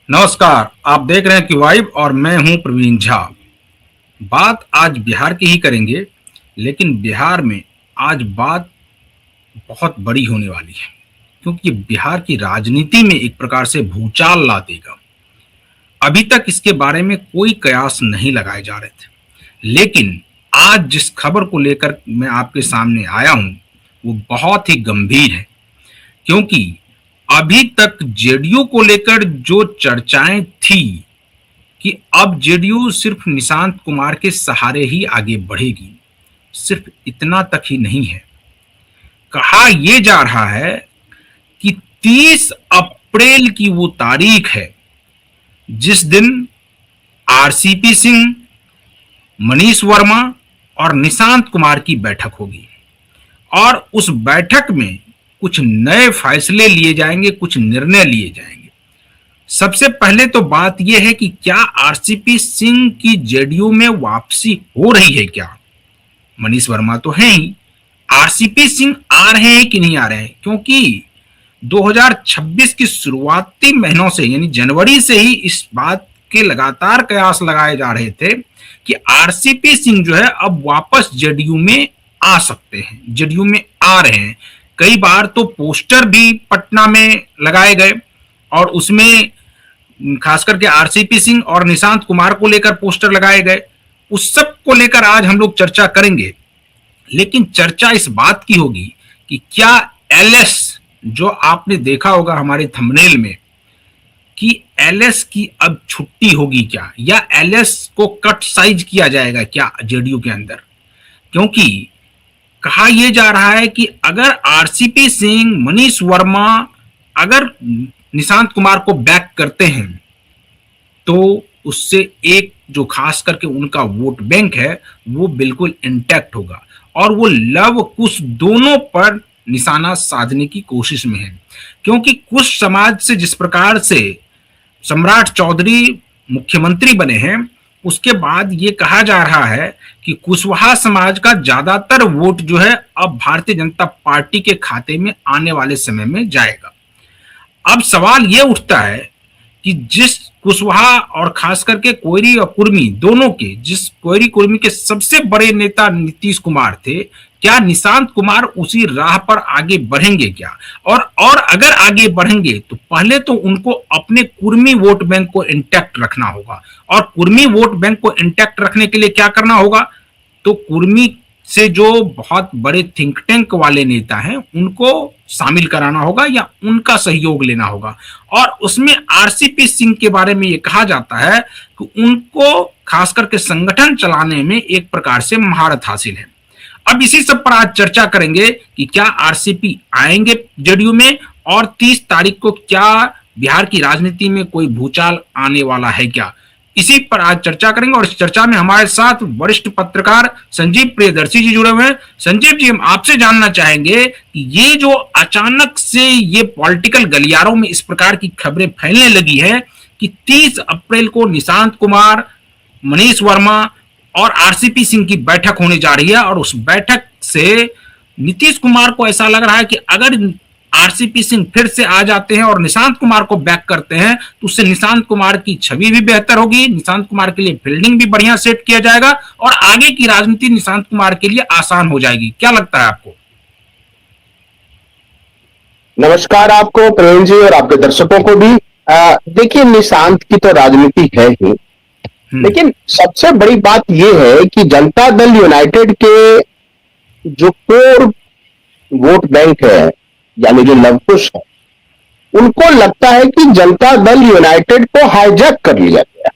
नमस्कार। आप देख रहे हैं कि वाइब और मैं हूं प्रवीण झा। बात आज बिहार की ही करेंगे, लेकिन बिहार में आज बात बहुत बड़ी होने वाली है, क्योंकि बिहार की राजनीति में एक प्रकार से भूचाल ला देगा। अभी तक इसके बारे में कोई कयास नहीं लगाए जा रहे थे, लेकिन आज जिस खबर को लेकर मैं आपके सामने आया हूं, वो बहुत ही गंभीर है। क्योंकि अभी तक जेडीयू को लेकर जो चर्चाएं थी कि अब जेडीयू सिर्फ निशांत कुमार के सहारे ही आगे बढ़ेगी, सिर्फ इतना तक ही नहीं है। कहा यह जा रहा है कि 30 अप्रैल की वो तारीख है जिस दिन आरसीपी सिंह, मनीष वर्मा और निशांत कुमार की बैठक होगी और उस बैठक में कुछ नए फैसले लिए जाएंगे, कुछ निर्णय लिए जाएंगे। सबसे पहले तो बात यह है कि क्या आरसीपी सिंह की जेडीयू में वापसी हो रही है क्या? मनीष वर्मा तो हैं ही, आरसीपी सिंह आ रहे हैं कि नहीं आ रहे हैं? क्योंकि 2026 की शुरुआती महीनों से यानी जनवरी से ही इस बात के लगातार कयास लगाए जा रहे थे कि आरसीपी सिंह जो है अब वापस जेडीयू में आ सकते हैं, जेडीयू में आ रहे हैं। कई बार तो पोस्टर भी पटना में लगाए गए और उसमें खास करके आरसीपी सिंह और निशांत कुमार को लेकर पोस्टर लगाए गए। उस सब को लेकर आज हम लोग चर्चा करेंगे, लेकिन चर्चा इस बात की होगी कि क्या एलएस, जो आपने देखा होगा हमारे थंबनेल में कि एलएस की अब छुट्टी होगी क्या, या एलएस को कट साइज किया जाएगा क्या जेडीयू के अंदर? क्योंकि कहा यह जा रहा है कि अगर आरसीपी सिंह, मनीष वर्मा अगर निशांत कुमार को बैक करते हैं तो उससे एक जो खास करके उनका वोट बैंक है वो बिल्कुल इंटैक्ट होगा और वो लव कुश दोनों पर निशाना साधने की कोशिश में है। क्योंकि कुश समाज से जिस प्रकार से सम्राट चौधरी मुख्यमंत्री बने हैं, उसके बाद ये कहा जा रहा है कि कुशवाहा समाज का ज्यादातर वोट जो है अब भारतीय जनता पार्टी के खाते में आने वाले समय में जाएगा। अब सवाल ये उठता है कि जिस कुशवाहा और खास करके कोयरी और कुर्मी दोनों के, जिस कोयरी कुर्मी के सबसे बड़े नेता नीतीश कुमार थे, क्या निशांत कुमार उसी राह पर आगे बढ़ेंगे क्या? और अगर आगे बढ़ेंगे तो पहले तो उनको अपने कुर्मी वोट बैंक को इंटैक्ट रखना होगा और कुर्मी वोट बैंक को इंटैक्ट रखने के लिए क्या करना होगा? तो कुर्मी से जो बहुत बड़े थिंक टैंक वाले नेता हैं उनको शामिल कराना होगा या उनका सहयोग लेना होगा। और उसमें आरसीपी सिंह के बारे में ये कहा जाता है कि उनको खास करके संगठन चलाने में एक प्रकार से महारत हासिल है। अब इसी सब पर आज चर्चा करेंगे कि क्या आरसीपी आएंगे जेडीयू में और 30 तारीख को क्या बिहार की राजनीति में कोई भूचाल आने वाला है क्या? इसी पर आज चर्चा करेंगे और इस चर्चा में हमारे साथ वरिष्ठ पत्रकार संजीव प्रियदर्शी जी जुड़े हुए हैं। संजीव जी, हम आपसे जानना चाहेंगे कि ये जो अचानक से ये पॉलिटिकल गलियारों में इस प्रकार की खबरें फैलने लगी है कि 30 अप्रैल को निशांत कुमार, मनीष वर्मा और आरसीपी सिंह की बैठक होने जा रही है और उस बैठक से नीतीश कुमार को ऐसा लग रहा है कि अगर आरसीपी सिंह फिर से आ जाते हैं और निशांत कुमार को बैक करते हैं तो उससे निशांत कुमार की छवि भी बेहतर होगी, निशांत कुमार के लिए फील्डिंग भी बढ़िया सेट किया जाएगा और आगे की राजनीति निशांत कुमार के लिए आसान हो जाएगी। क्या लगता है आपको? नमस्कार आपको प्रवीण जी और आपके दर्शकों को भी। देखिए, निशांत की तो राजनीति है ही, लेकिन सबसे बड़ी बात यह है कि जनता दल यूनाइटेड के जो कोर वोट बैंक है यानी जो लवकुश है, उनको लगता है कि जनता दल यूनाइटेड को हाईजैक कर लिया गया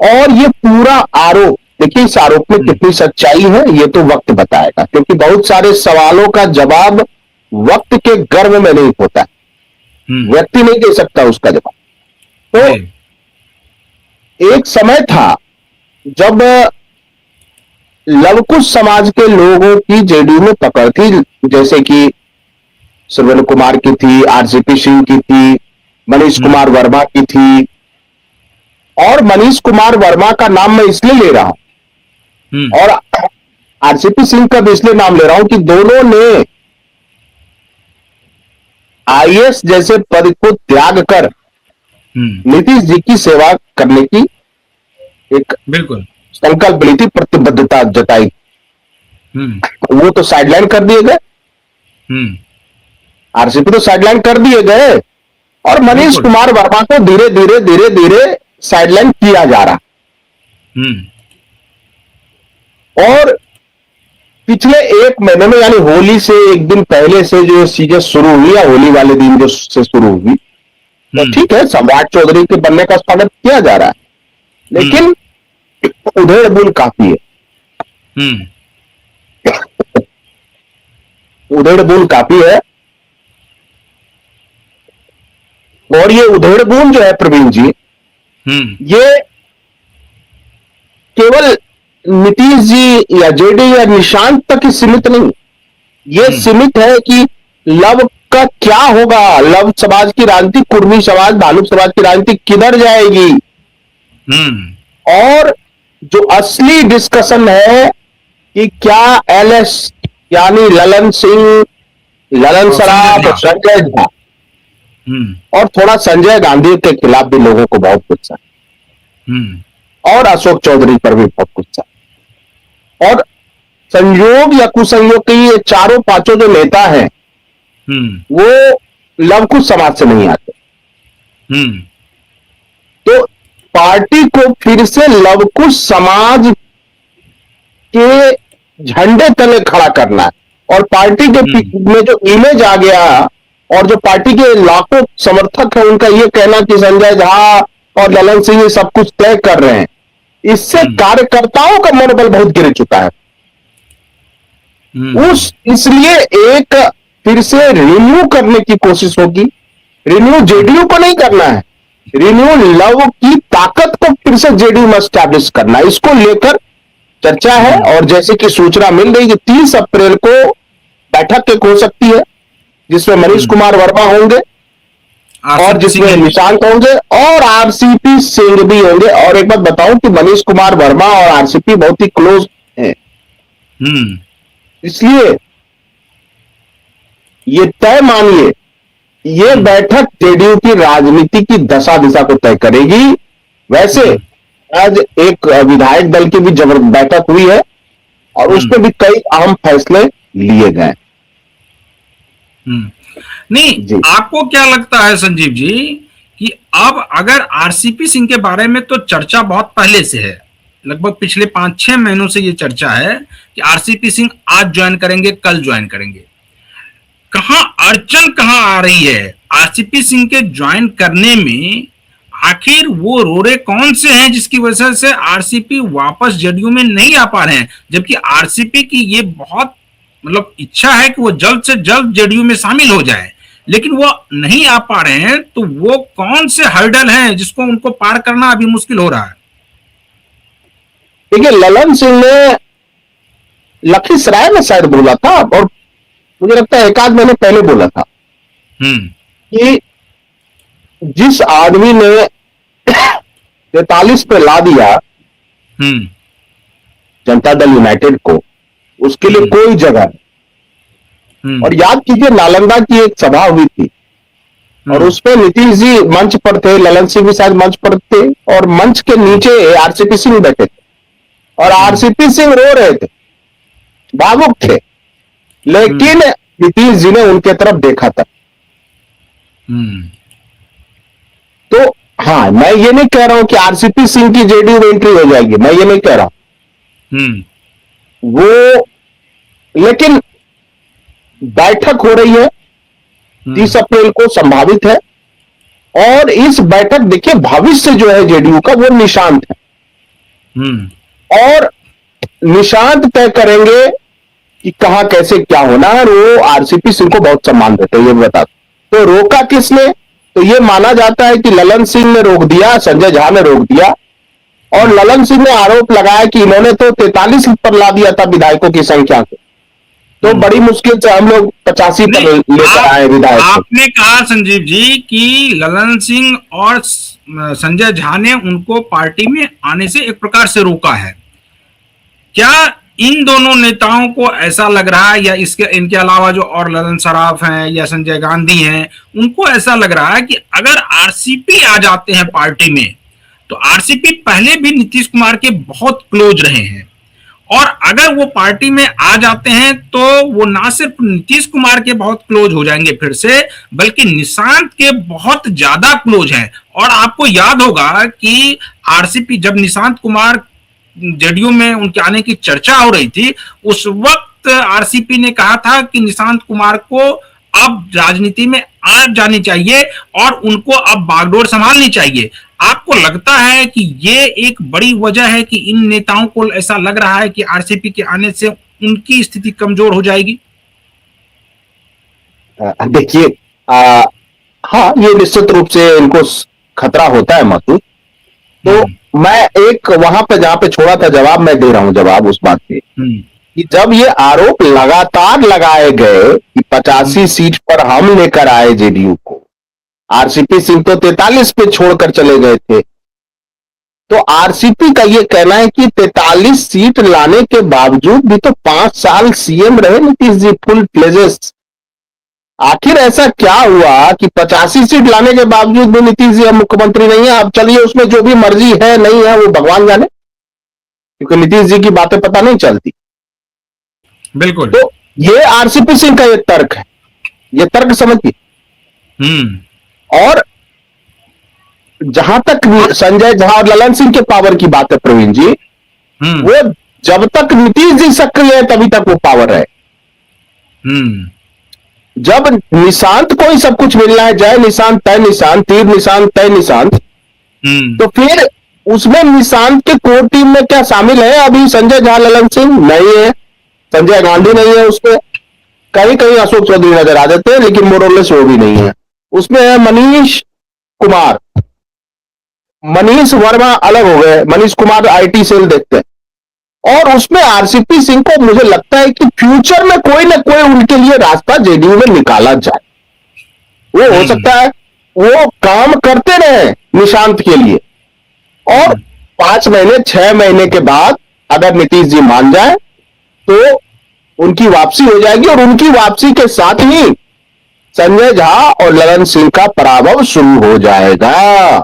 और ये पूरा आरोप, देखिए इस आरोप में कितनी सच्चाई है ये तो वक्त बताएगा, क्योंकि बहुत सारे सवालों का जवाब वक्त के गर्भ में नहीं होता है, व्यक्ति नहीं दे सकता उसका जवाब। तो एक समय था जब लवकुश समाज के लोगों की जेडीयू में पकड़ थी, जैसे कि सुरवन कुमार की थी, आरसीपी सिंह की थी, मनीष कुमार वर्मा की थी। और मनीष कुमार वर्मा का नाम मैं इसलिए ले रहा हूं और आरसीपी सिंह का भी इसलिए नाम ले रहा हूं कि दोनों ने आईएएस जैसे पद को त्याग कर नीतीश जी की सेवा करने की एक बिल्कुल। संकल्प ली थी, प्रतिबद्धता जताई। वो तो साइडलाइन कर दिए गए, आरसीपी तो साइडलाइन कर दिए गए, और मनीष कुमार वर्मा को धीरे धीरे धीरे धीरे साइडलाइन किया जा रहा। और पिछले एक महीने में, यानी होली से एक दिन पहले से जो चीजें शुरू हुई, या होली वाले दिन जो से शुरू हुई, तो ठीक है, सम्राट चौधरी के बनने का स्वागत किया जा रहा है, लेकिन उधेड़-बुन काफी है। उधेड़-बुन काफी है, और ये उधेड़-बुन जो है प्रवीण जी, ये केवल नीतीश जी या जेडी या निशांत तक ही सीमित नहीं, ये सीमित है कि लव का क्या होगा, लव समाज की राजनीति, कुर्मी समाज, भालू समाज की राजनीति किधर जाएगी। और जो असली डिस्कशन है कि क्या एलएस यानी ललन सिंह, ललन सराफ, संजय झा और थोड़ा संजय गांधी के खिलाफ भी लोगों को बहुत गुस्सा है, और अशोक चौधरी पर भी बहुत गुस्सा है। और संयोग या कुसंयोग के ये चारों पांचों जो नेता हैं वो लवकुश समाज से नहीं आते। तो पार्टी को फिर से लवकुश समाज के झंडे तले खड़ा करना है, और पार्टी के में जो इमेज आ गया, और जो पार्टी के लाखों समर्थक हैं उनका ये कहना कि संजय झा और ललन सिंह ये सब कुछ तय कर रहे हैं, इससे कार्यकर्ताओं का मनोबल बहुत गिर चुका है। इसलिए एक फिर से रिन्यू करने की कोशिश होगी। रिन्यू जेडीयू को नहीं करना है, रिन्यू लव की ताकत को फिर से जेडीयू में एस्टैब्लिश करना है, इसको लेकर चर्चा है। और जैसे कि सूचना मिल रही है कि 30 अप्रैल को बैठक एक हो सकती है, जिसमें मनीष कुमार वर्मा होंगे, और जिसमें निशांत होंगे, और आरसीपी सिंह भी होंगे। और एक बात बताऊं कि मनीष कुमार वर्मा और आरसीपी बहुत ही क्लोज हैं, इसलिए ये तय मानिए, ये बैठक जेडीयू की राजनीति की दशा दिशा को तय करेगी। वैसे आज एक विधायक दल की भी जबर बैठक हुई है, और उसमें भी कई अहम फैसले लिए गए। नहीं, आपको क्या लगता है संजीव जी कि अब अगर आरसीपी सिंह के बारे में तो चर्चा बहुत पहले से है, लगभग पिछले 5-6 महीनों से ये चर्चा है कि आरसीपी सिंह आज ज्वाइन करेंगे, कल ज्वाइन करेंगे। अड़चन कहां आ रही है आरसीपी सिंह के ज्वाइन करने में? आखिर वो रोड़े कौन से हैं जिसकी वजह से आरसीपी वापस जेडीयू में नहीं आ पा रहे हैं, जबकि आरसीपी की ये बहुत मतलब इच्छा है कि वो जल्द से जल्द जेडीयू में शामिल हो जाए, लेकिन वो नहीं आ पा रहे हैं। तो वो कौन से हर्डल हैं जिसको उनको पार करना अभी मुश्किल हो रहा है? देखिए, ललन सिंह ने लखीसराय में शायद बोला था, और मुझे लगता है 1 आध महीने पहले बोला था कि जिस आदमी ने 43 पे ला दिया जनता दल यूनाइटेड को, उसके लिए कोई जगह नहीं। और याद कीजिए, नालंदा की एक सभा हुई थी, और उसमें नीतीश जी मंच पर थे, ललन सिंह भी शायद मंच पर थे, और मंच के नीचे आरसीपी सिंह बैठे थे, और आरसीपी सिंह रो रहे थे, भावुक थे, लेकिन नीतीश जी ने उनके तरफ देखा था। तो हाँ, मैं ये नहीं कह रहा हूं कि आरसीपी सिंह की जेडीयू में एंट्री हो जाएगी, मैं ये नहीं कह रहा हूं वो, लेकिन बैठक हो रही है 30 अप्रैल को संभावित है, और इस बैठक देखिए भविष्य जो है जेडीयू का वो निशांत है, और निशांत तय करेंगे कि कहां कैसे क्या होना है। वो आरसीपी सिंह को बहुत सम्मान देते हैं, ये बता। तो रोका किसने? तो ये माना जाता है कि ललन सिंह ने रोक दिया, संजय झा ने रोक दिया, और ललन सिंह ने आरोप लगाया कि इन्होंने तो 43 पर ला दिया था विधायकों की संख्या को, तो बड़ी मुश्किल से हम लोग 85 पर लेकर आए विधायक। आपने कहा संजीव जी कि ललन सिंह और संजय झा ने उनको पार्टी में आने से एक प्रकार से रोका है। क्या इन दोनों नेताओं को ऐसा लग रहा है, या इसके इनके अलावा जो और ललन सराफ हैं या संजय गांधी हैं, उनको ऐसा लग रहा है कि अगर आरसीपी आ जाते हैं पार्टी में, तो आरसीपी पहले भी नीतीश कुमार के बहुत क्लोज रहे हैं, और अगर वो पार्टी में आ जाते हैं तो वो ना सिर्फ नीतीश कुमार के बहुत क्लोज हो जाएंगे फिर से, बल्कि निशांत के बहुत ज्यादा क्लोज हैं। और आपको याद होगा कि आरसीपी जब निशांत कुमार जेडीयू में उनके आने की चर्चा हो रही थी, उस वक्त आरसीपी ने कहा था कि निशांत कुमार को अब राजनीति में आ जानी चाहिए और उनको अब बागडोर संभालनी चाहिए। आपको लगता है कि ये एक बड़ी वजह है कि इन नेताओं को ऐसा लग रहा है कि आरसीपी के आने से उनकी स्थिति कमजोर हो जाएगी? देखिए, हाँ, ये निश्चित रूप से इनको खतरा होता है महसूस। तो मैं एक वहां पे जहां पे छोड़ा था जवाब, मैं दे रहा हूं जवाब उस बात पे कि जब ये आरोप लगातार लगाए गए कि 85 सीट पर हम लेकर आए जेडीयू को, आरसीपी सिंह तो 43 पे छोड़कर चले गए थे, तो आरसीपी का ये कहना है कि 43 सीट लाने के बावजूद भी तो 5 साल सीएम रहे नीतीश जी फुल फ्लेजेस। आखिर ऐसा क्या हुआ कि 85 सीट लाने के बावजूद भी नीतीश जी अब मुख्यमंत्री नहीं है? अब चलिए, उसमें जो भी मर्जी है नहीं है वो भगवान जाने, क्योंकि नीतीश जी की बातें पता नहीं चलती। बिल्कुल। तो ये आरसीपी सिंह का एक तर्क है, ये तर्क समझिए। और जहां तक संजय झा और ललन सिंह के पावर की बात है प्रवीण जी, वो जब तक नीतीश जी सक्रिय है तभी तक वो पावर है। जब निशांत को ही सब कुछ मिलना है, जय निशांत तय निशांत, तीर निशांत तय निशांत, तो फिर उसमें निशांत के कोर टीम में क्या शामिल है? अभी संजय झा ललन सिंह नहीं है, संजय गांधी नहीं है उसमें, कहीं कहीं अशोक चौधरी नजर आ जाते हैं, लेकिन मोरलेस वो भी नहीं है। उसमें है मनीष कुमार, मनीष वर्मा अलग हो गए, मनीष कुमार आईटी सेल देखते हैं। और उसमें आरसीपी सिंह को मुझे लगता है कि फ्यूचर में कोई ना कोई उनके लिए रास्ता जेडीयू में निकाला जाए। वो हो सकता है वो काम करते रहे निशांत के लिए, और 5 महीने 6 महीने के बाद अगर नीतीश जी मान जाए तो उनकी वापसी हो जाएगी, और उनकी वापसी के साथ ही संजय झा और ललन सिंह का पराभव शुरू हो जाएगा।